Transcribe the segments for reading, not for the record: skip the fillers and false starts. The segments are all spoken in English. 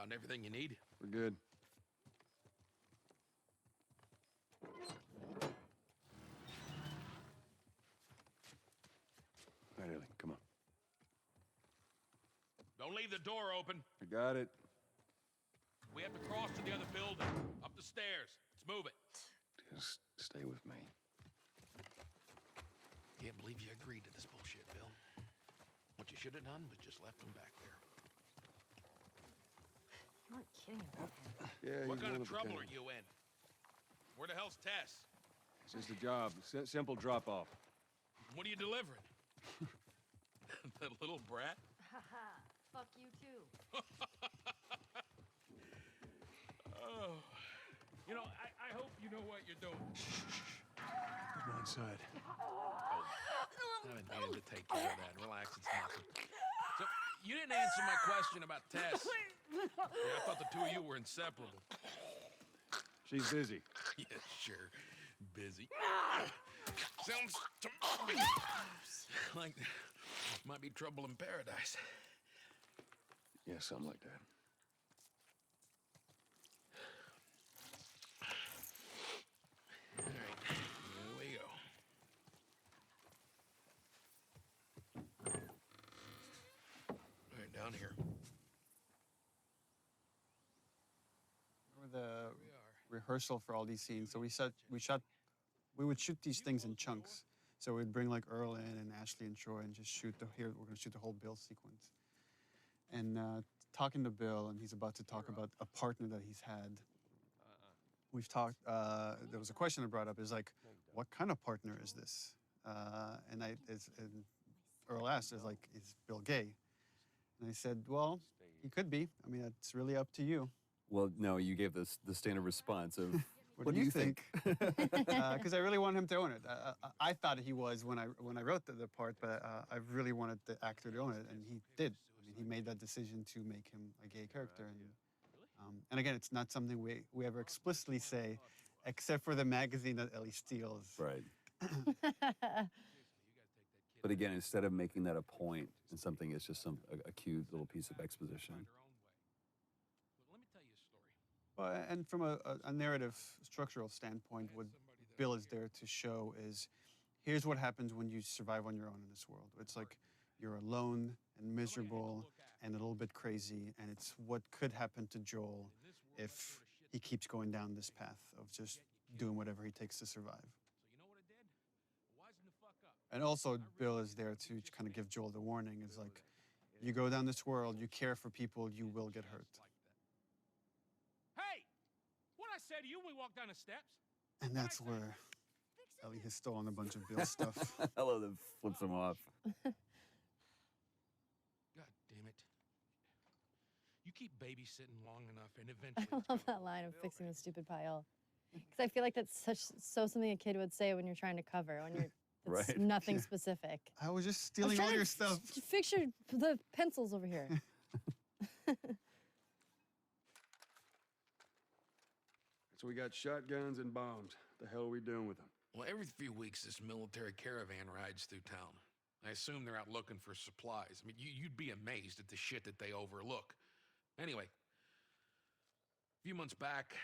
Found everything you need? We're good. All right, Ellie, come on. Don't leave the door open. I got it. We have to cross to the other building. Up the stairs. Let's move it. Just stay with me. Can't believe you agreed to this bullshit, Bill. What you should have done was just left him back there. You weren't kidding about him. Yeah, What he's kind one of trouble a are kind. you in? Where the hell's Tess? It's just a job. Simple drop-off. What are you delivering? That little brat? Haha, fuck you too. Oh. You know, I hope you know what you're doing. Go inside. I've been meaning to take care of that. Relax, it's nothing. So, you didn't answer my question about Tess. Yeah, I thought the two of you were inseparable. She's busy. Yeah, sure. Busy. Sounds to me like might be trouble in paradise. Yeah, something like that. All right, here we go. All right, down here. Remember the We are. rehearsal for all these scenes? So we would shoot these things in chunks. So we'd bring like Earl in and Ashley and Troy and just shoot we're gonna shoot the whole Bill sequence. And talking to Bill, and he's about to talk about a partner that he's had. We've talked, there was a question I brought up, is like, what kind of partner is this? And Earl asked, is Bill gay? And I said, well, he could be. I mean, it's really up to you. Well, no, you gave the standard response of, What do you think? Because I really want him to own it. I thought he was when I wrote the part, but I really wanted the actor to own it, and he did. I mean, he made that decision to make him a gay character, and again, it's not something we ever explicitly say, except for the magazine that Ellie steals. Right. But again, instead of making that a point and something, it's just a cute little piece of exposition. Look, let me tell you a story. Well, and from a narrative structural standpoint, what Bill is there to show is, here's what happens when you survive on your own in this world. It's like you're alone and miserable and a little bit crazy, and it's what could happen to Joel if he keeps going down this path of just doing whatever he takes to survive. So you know what I did? Wisen the fuck up. And also, Bill is there to kind of give Joel the warning. It's like, you go down this world, you care for people, you will get hurt. Hey! What I say to you when we walk down the steps? And that's where Ellie has stolen a bunch of Bill's stuff. I love that flips him off. God damn it. You keep babysitting long enough and eventually I love that line of fixing the stupid pile. Because I feel like that's so something a kid would say when you're trying to cover, when you're it's Right. nothing specific. I was just stealing all your stuff. Fix the pencils over here. So we got shotguns and bombs. The hell are we doing with them? Well, every few weeks, this military caravan rides through town. I assume they're out looking for supplies. I mean, you'd be amazed at the shit that they overlook. Anyway, a few months back,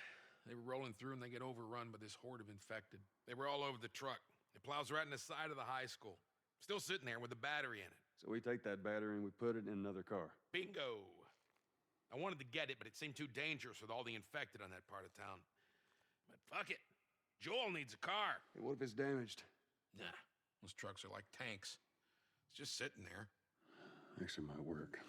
they were rolling through and they get overrun by this horde of infected. They were all over the truck. It plows right in the side of the high school. Still sitting there with a battery in it. So we take that battery and we put it in another car. Bingo! I wanted to get it, but it seemed too dangerous with all the infected on that part of town. But fuck it. Joel needs a car. Hey, what if it's damaged? Nah, those trucks are like tanks. It's just sitting there. Actually, might work.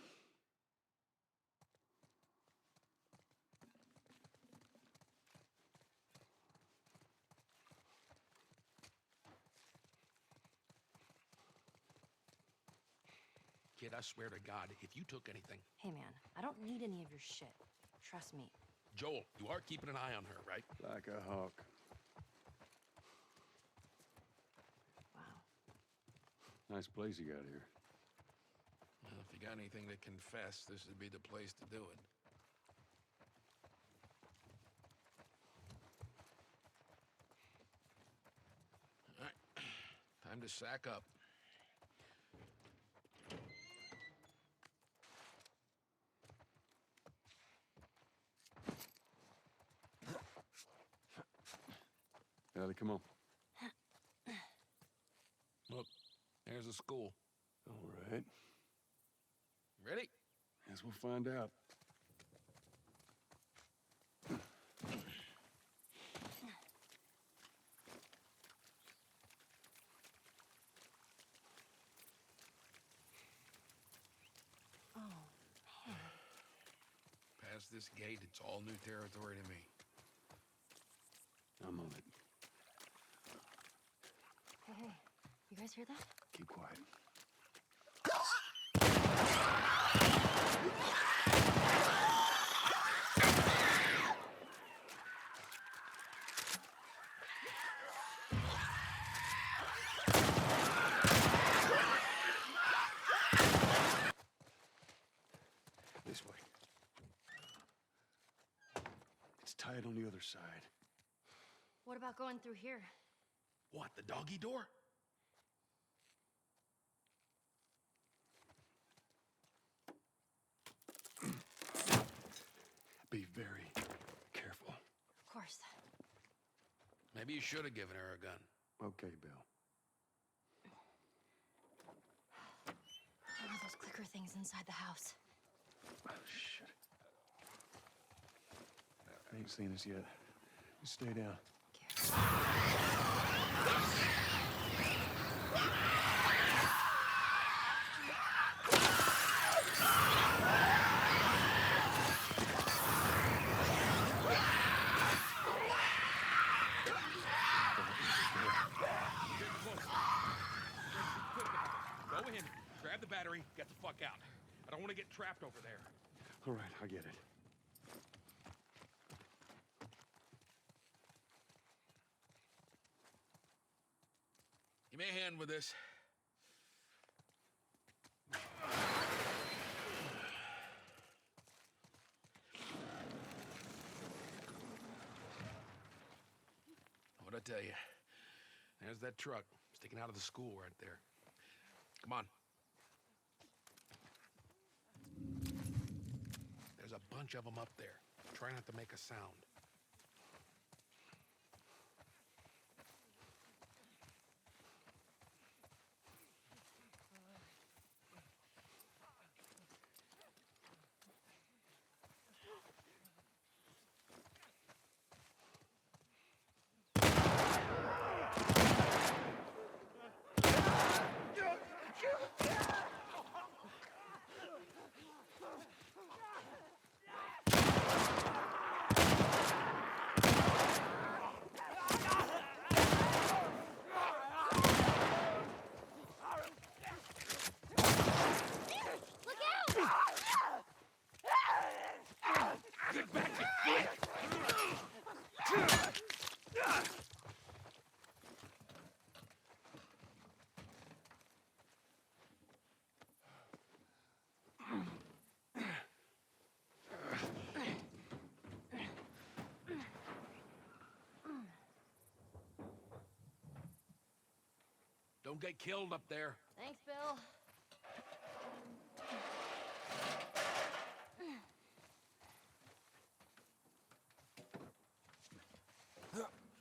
Kid, I swear to God, if you took anything... Hey, man, I don't need any of your shit. Trust me. Joel, you are keeping an eye on her, right? Like a hawk. Wow. Nice place you got here. Well, if you got anything to confess, this would be the place to do it. All right, time to sack up. Allie, come on. Look, there's the school. All right. Ready? Guess we'll find out. Past this gate, it's all new territory to me. I'm on it. Hey, you guys hear that? Keep quiet. This way. It's tied on the other side. What about going through here? What, the doggy door? Be very careful. Of course. Maybe you should have given her a gun. Okay, Bill. One of those clicker things inside the house. Oh, shit. I ain't seen us yet. You stay down. Go in, grab the battery, get the fuck out. I don't want to get trapped over there. All right, I get it. Give me a hand with this. What'd I tell you? There's that truck sticking out of the school right there. Come on. There's a bunch of them up there. Try not to make a sound. Don't get killed up there. Thanks, Bill.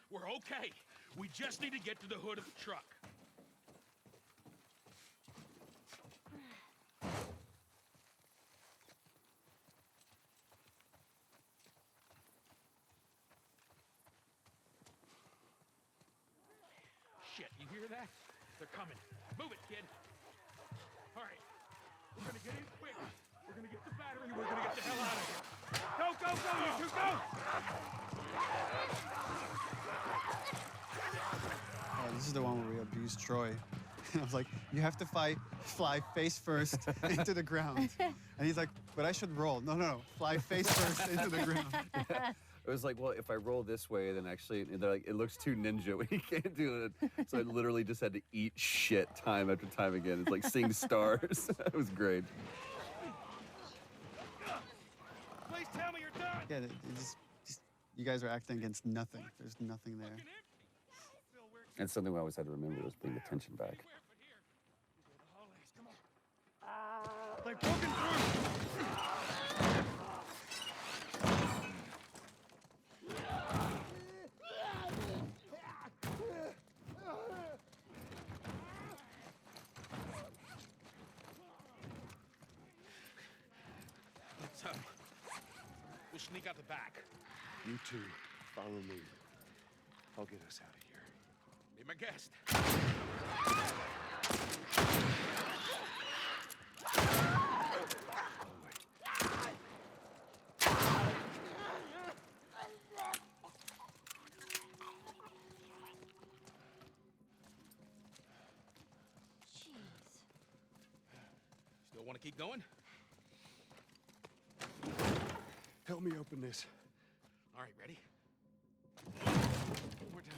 We're okay. We just need to get to the hood of the truck. Shit, you hear that? They're coming. Move it, kid. All right. We're gonna get in quick. We're gonna get the battery. We're gonna get the hell out of here. Go, go, go, you two, go! Oh, this is the one where we abused Troy. I was like, you have to fly face first into the ground. And he's like, but I should roll. No, no, no, fly face first into the ground. It was like, well, if I roll this way, then actually, they're like, it looks too ninja when you can't do it. So I literally just had to eat shit time after time again. It's like seeing stars. It was great. Please tell me you're done. Yeah, you guys are acting against nothing. There's nothing there. And something we always had to remember was bring the tension back. They've broken through! sneak out the back. You two, follow me. I'll get us out of here. Be my guest. Jeez. Still want to keep going? Help me open this. All right, ready? One more time.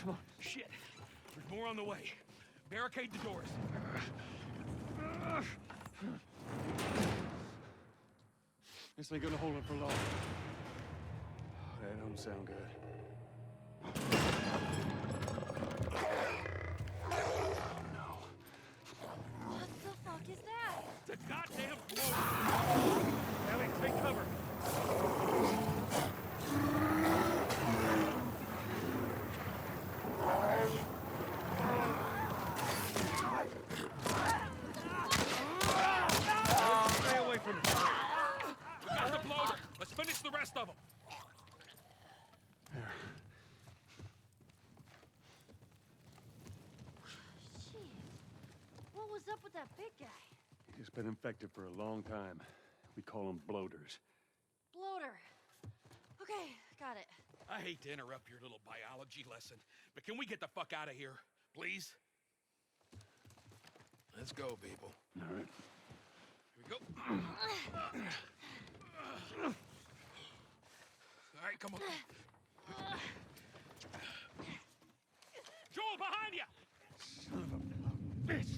Come on. Shit. There's more on the way. Barricade the doors. This ain't gonna hold it for long. That don't sound good. What the fuck is that? The goddamn blow! Ellie, take cover. Stay away from it. We got the bloater. Let's finish the rest of them. Jeez. What was up with that big guy? He's been infected for a long time. We call them bloaters. Bloater. Okay, got it. I hate to interrupt your little biology lesson, but can we get the fuck out of here, please? Let's go, people. All right. Here we go. All right, come on. Joel, behind you! Son of a bitch.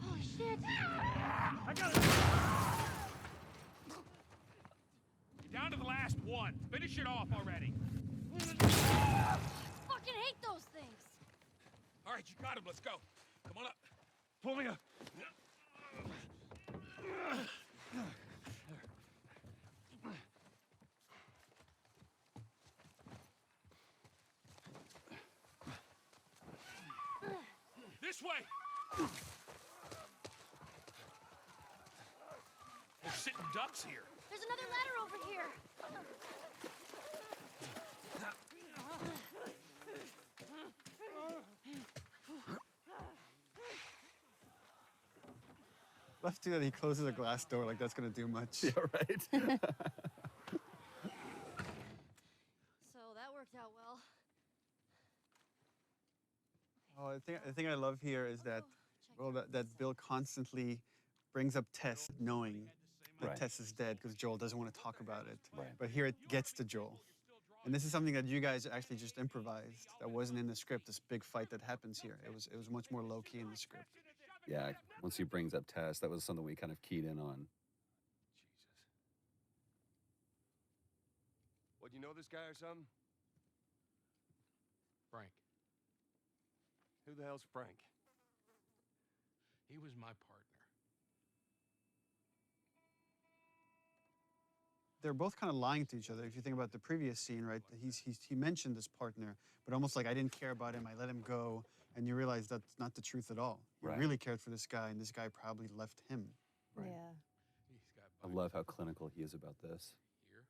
Oh, shit. I got it. You're down to the last one. Finish it off already. Fucking hate those things. All right, you got him. Let's go. Come on up. Pull me up. This way. We're sitting ducks here. There's another ladder over here. Left to that, he closes a glass door like that's gonna do much. Yeah, right. So that worked out well. Oh, the thing I love here is that, well, that Bill constantly brings up Tess, knowing that Right. Tess is dead because Joel doesn't want to talk about it. Right. But here it gets to Joel. And this is something that you guys actually just improvised. That wasn't in the script. This big fight that happens here. It was much more low key in the script. Yeah, once he brings up Tess, that was something we kind of keyed in on. Jesus. What, you know this guy or something? Frank. Who the hell's Frank? He was my partner. They're both kind of lying to each other. If you think about the previous scene, right? He mentioned this partner, but almost like I didn't care about him. I let him go, and you realize that's not the truth at all. You Right. really cared for this guy, and this guy probably left him. Right. Yeah. He's got I love how clinical he is about this. here.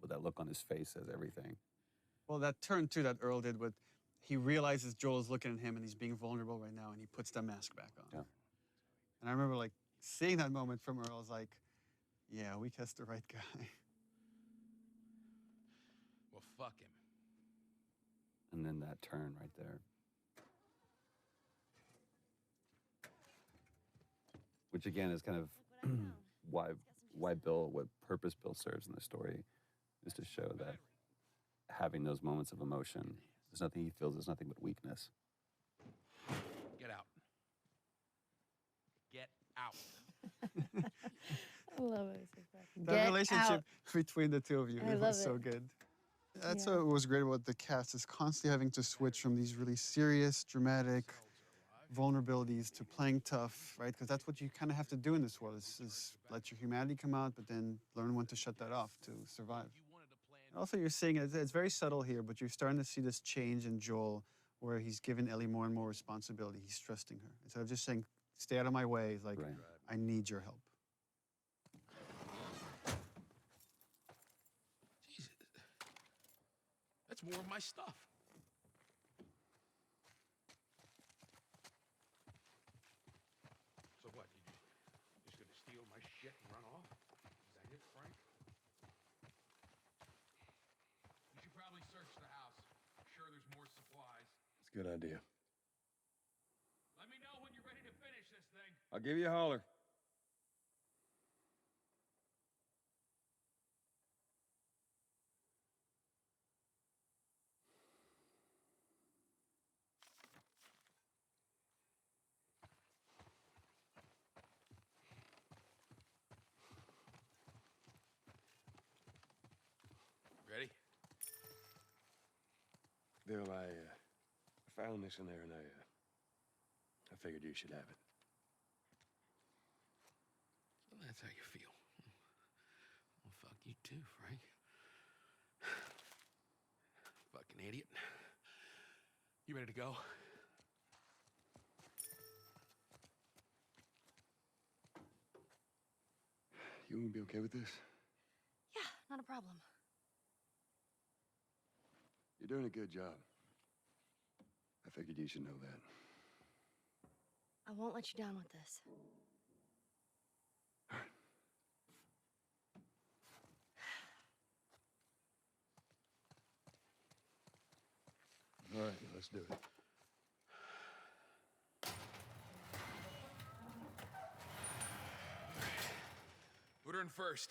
With that look on his face says everything. Well, that turn too that Earl did with, he realizes Joel is looking at him and he's being vulnerable right now, and he puts that mask back on. Yeah. And I remember like seeing that moment from Earl. I was like, yeah, we cast the right guy. Well, fuck him. And then that turn right there. Which again is kind of Look what I found. why Bill, what purpose Bill serves in the story, is to show that having those moments of emotion, there's nothing he feels, there's nothing but weakness. Get out. Get out. I love it. So fucking- That Get relationship out. between the two of you, I it love was so it. good. That's Yeah. what was great about the cast, is constantly having to switch from these really serious, dramatic vulnerabilities to playing tough, right? Because that's what you kind of have to do in this world, is let your humanity come out, but then learn when to shut that off to survive. And also, you're seeing it's very subtle here, but you're starting to see this change in Joel, where he's given Ellie more and more responsibility. He's trusting her. Instead of just saying, stay out of my way, he's like, Right. I need your help. That's more of my stuff. So what? You just gonna steal my shit and run off? Is that it, Frank? You should probably search the house. I'm sure there's more supplies. It's a good idea. Let me know when you're ready to finish this thing. I'll give you a holler. Ready? Bill, I found this in there, and I figured you should have it. Well, that's how you feel. Well, fuck you too, Frank. Fucking idiot. You ready to go? You gonna be okay with this? Yeah, not a problem. You're doing a good job. I figured you should know that. I won't let you down with this. All right, let's do it. Put her in first.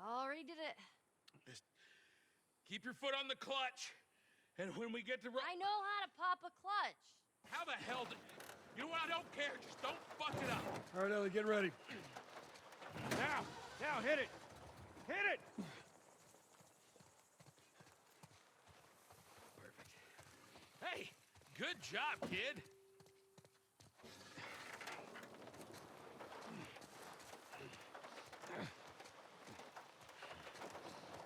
Already did it. Just keep your foot on the clutch. And when we get to I know how to pop a clutch. how the hell did... You know what? I don't care. Just don't fuck it up. All right, Ellie, get ready. Now, hit it! Hit it! Perfect. Hey, good job, kid.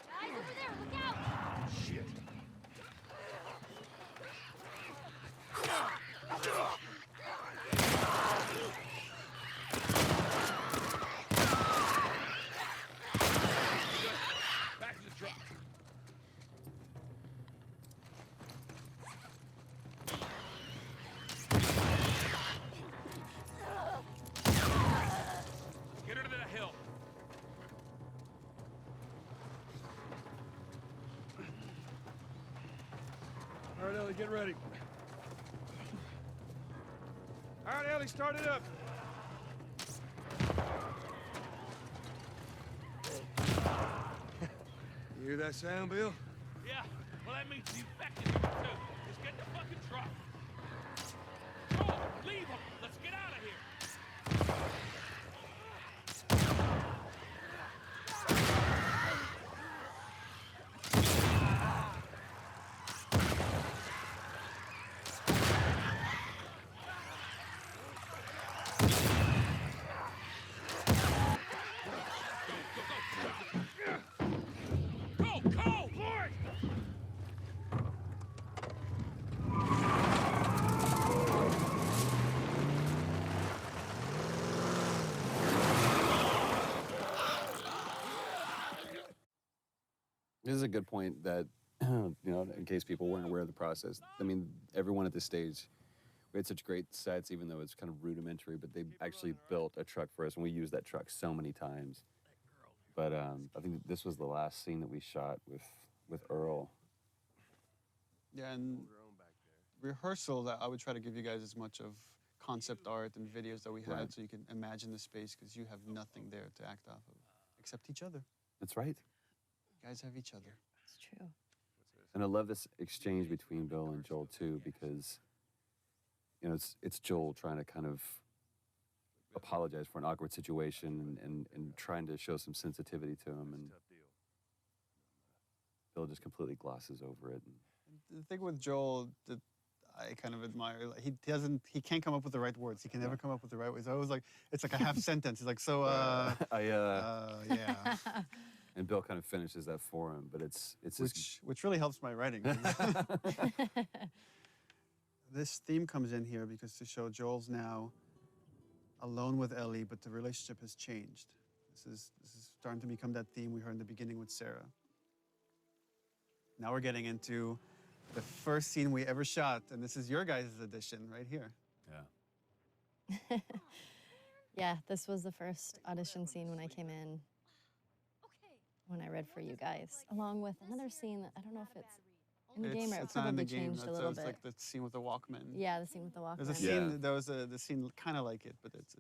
Guys, over there, look out! Shit. Back to the truck. Get her to the hill. All right, Ellie, get ready. All right, Ellie, start it up. You hear that sound, Bill? Yeah, well, that means the infected too. Just get the fucking truck. Joel, leave him. Let's get out of here. Go, go! Lord! This is a good point that, you know, in case people weren't aware of the process. I mean, everyone at this stage, we had such great sets, even though it's kind of rudimentary, but they actually built a truck for us, and we used that truck so many times. But I think this was the last scene that we shot with Earl. Yeah, and rehearsal, that I would try to give you guys as much of concept art and videos that we had, Right. so you can imagine the space, because you have nothing there to act off of except each other. That's right. You guys have each other. It's true. And I love this exchange between Bill and Joel too, because you know it's Joel trying to kind of apologize for an awkward situation and trying to show some sensitivity to him, and Bill just completely glosses over it. The thing with Joel that I kind of admire, like, he can't come up with the right words. He can never come up with the right words. I was like, it's like a half sentence. He's like, so, yeah. And Bill kind of finishes that for him, but it's just Which really helps my writing. This theme comes in here because to show Joel's now alone with Ellie, but the relationship has changed. This is starting to become that theme we heard in the beginning with Sarah. Now we're getting into the first scene we ever shot, and this is your guys' edition right here. Yeah. Yeah, this was the first audition scene when I came in, Okay. when I read for you guys, along with another scene that I don't know if it's in the game or it It's not in probably the game. changed a That's little it's bit. like the scene with the Walkman. Yeah, the scene with the Walkman. There's a Yeah. scene. There was the scene kind of like it, but it's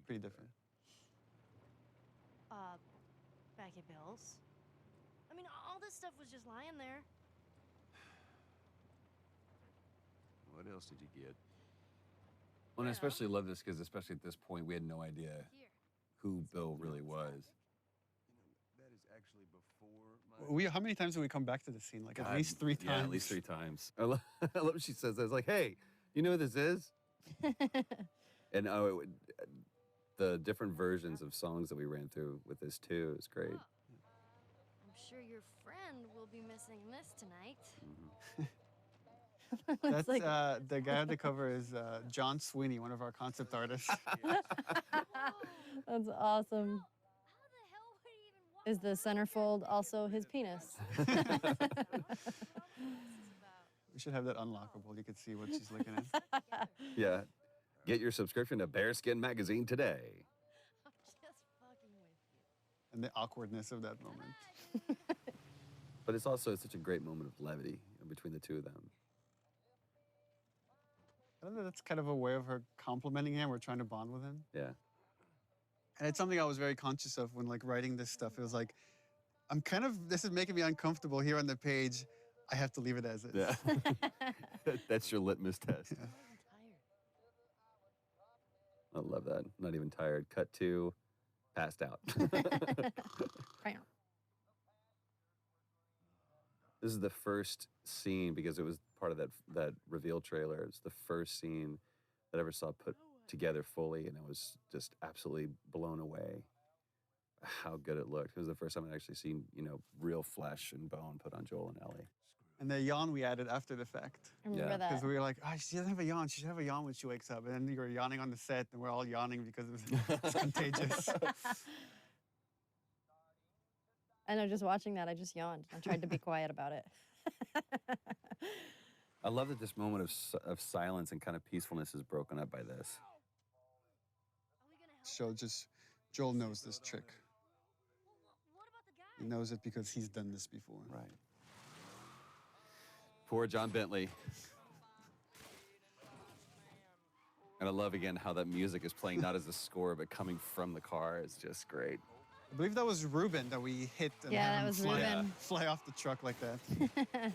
pretty different. Back at Bill's. I mean, all this stuff was just lying there. What else did you get? Well, and I especially love this because, especially at this point, we had no idea Here. who Bill really was. That is actually before my. How many times did we come back to the scene? Like at God, least 3 times. Yeah, at least 3 times. I love what she says. I was like, hey, you know who this is? And the different versions of songs that we ran through with this too is great. I'm sure your friend will be missing this tonight. It's That's like, the guy on the cover is John Sweeney, one of our concept artists. that's awesome. How the hell would he even walk Is the centerfold also his penis? We should have that unlockable. You could see what she's looking at. Yeah. Get your subscription to Bearskin Magazine today. I'm just fucking with you. And the awkwardness of that moment. But it's also such a great moment of levity between the two of them. I don't know, that's kind of a way of her complimenting him or trying to bond with him. Yeah. And it's something I was very conscious of when like writing this stuff. It was like, this is making me uncomfortable here on the page. I have to leave it as is. Yeah. That's your litmus test. I'm tired. I love that. Not even tired. Cut to passed out. This is the first scene because it was part of that reveal trailer. It's the first scene that I ever saw put together fully, and I was just absolutely blown away how good it looked. It was the first time I'd actually seen, real flesh and bone put on Joel and Ellie. And the yawn we added after the fact. I remember Yeah. that. Because we were like, she doesn't have a yawn. She should have a yawn when she wakes up. And then you were yawning on the set, and we're all yawning because it's contagious. I know, just watching that, I just yawned. I tried to be quiet about it. I love that this moment of silence and kind of peacefulness is broken up by this. Are we gonna help? Joel knows this trick. What about the He guy? knows it because he's done this before. Right. Poor John Bentley. And I love again how that music is playing not as a score, but coming from the car. It's just great. I believe that was Ruben that we hit and Yeah, had that him was fly, Ruben. fly off the truck like that.